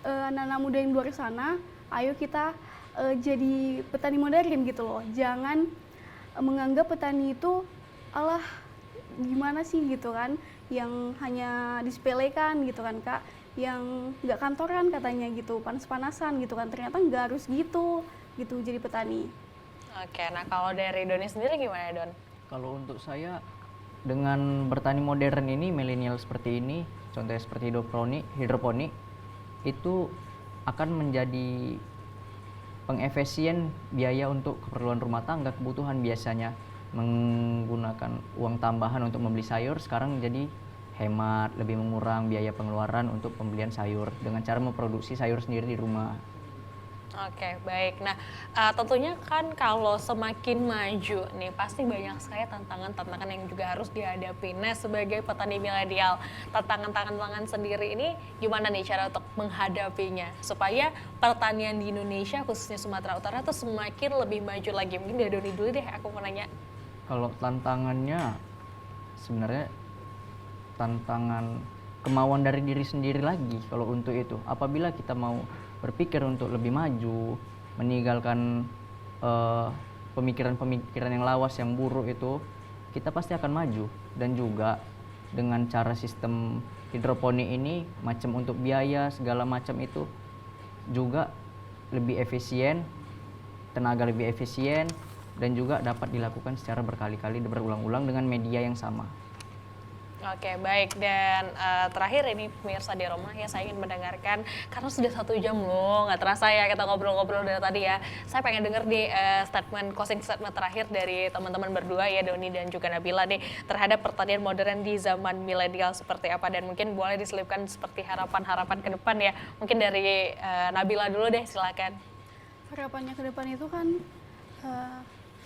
anak-anak muda yang di luar sana, ayo kita jadi petani modern gitu loh. Jangan menganggap petani itu alah gimana sih gitu kan, yang hanya disepelekan gitu kan Kak, yang nggak kantoran katanya gitu, panas-panasan gitu kan. Ternyata nggak harus gitu jadi petani. Oke, nah kalau dari Doni sendiri gimana Don? Kalau untuk saya, dengan bertani modern ini, milenial seperti ini, contohnya seperti hidroponik, itu akan menjadi pengefisien biaya untuk keperluan rumah tangga, kebutuhan biasanya menggunakan uang tambahan untuk membeli sayur, sekarang jadi hemat, lebih mengurang biaya pengeluaran untuk pembelian sayur dengan cara memproduksi sayur sendiri di rumah. Oke, baik. Nah, tentunya kan kalau semakin maju nih, pasti banyak sekali tantangan-tantangan yang juga harus dihadapi. Nah, sebagai petani milenial, tantangan-tantangan sendiri ini gimana nih cara untuk menghadapinya? Supaya pertanian di Indonesia, khususnya Sumatera Utara, tuh semakin lebih maju lagi. Mungkin dari Doni dulu deh, aku mau nanya. Kalau tantangannya, sebenarnya tantangan kemauan dari diri sendiri lagi kalau untuk itu. Apabila kita mau berpikir untuk lebih maju, meninggalkan pemikiran-pemikiran yang lawas, yang buruk itu, kita pasti akan maju. Dan juga dengan cara sistem hidroponik ini, macam untuk biaya segala macam itu juga lebih efisien, tenaga lebih efisien, dan juga dapat dilakukan secara berkali-kali berulang-ulang dengan media yang sama. Oke, baik. Dan terakhir ini pemirsa di rumah ya, saya ingin mendengarkan, karena sudah 1 jam loh, nggak terasa ya kita ngobrol-ngobrol dari tadi ya. Saya pengen denger di closing statement terakhir dari teman-teman berdua ya, Doni dan juga Nabila nih, terhadap pertanian modern di zaman milenial seperti apa, dan mungkin boleh diselipkan seperti harapan-harapan ke depan ya. Mungkin dari Nabila dulu deh, silakan. Harapannya ke depan itu kan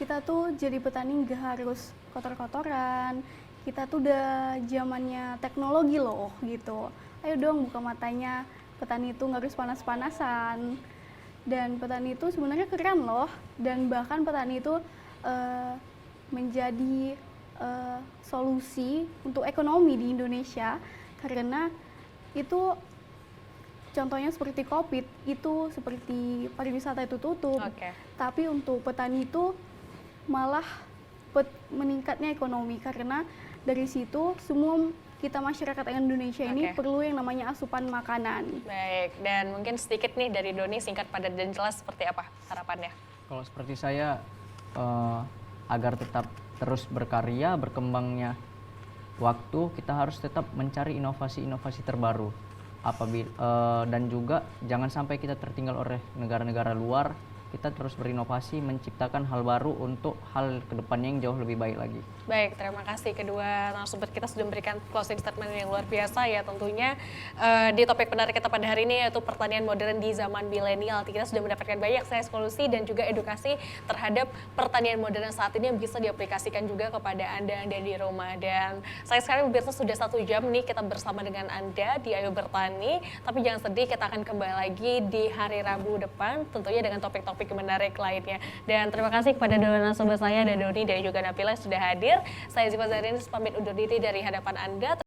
kita tuh jadi petani nggak harus kotor-kotoran. Kita tuh udah zamannya teknologi loh gitu. Ayo dong buka matanya, petani itu nggak harus panas-panasan. Dan petani itu sebenarnya keren loh, dan bahkan petani itu menjadi solusi untuk ekonomi di Indonesia, karena itu contohnya seperti COVID, itu seperti pariwisata itu tutup, Oke. tapi untuk petani itu malah meningkatnya ekonomi, karena dari situ semua kita masyarakat Indonesia ini Oke. perlu yang namanya asupan makanan. Baik, dan mungkin sedikit nih dari Doni, singkat, padat, dan jelas seperti apa harapannya? Kalau seperti saya, agar tetap terus berkarya, berkembangnya waktu, kita harus tetap mencari inovasi-inovasi terbaru. Dan juga jangan sampai kita tertinggal oleh negara-negara luar. Kita terus berinovasi, menciptakan hal baru untuk hal kedepannya yang jauh lebih baik lagi. Baik, terima kasih kedua narasumber kita sudah memberikan closing statement yang luar biasa ya tentunya. Di topik menarik kita pada hari ini yaitu pertanian modern di zaman milenial. Kita sudah mendapatkan banyak solusi dan juga edukasi terhadap pertanian modern saat ini yang bisa diaplikasikan juga kepada Anda yang ada di rumah. Dan saya sekarang pemirsa sudah 1 jam nih kita bersama dengan Anda di Ayo Bertani. Tapi jangan sedih, kita akan kembali lagi di hari Rabu depan tentunya dengan topik-topik menarik lainnya. Dan terima kasih kepada dua narasumber saya, ada Doni dan juga Nabila sudah hadir. Saya Ziva Zarin pamit undur diri dari hadapan Anda.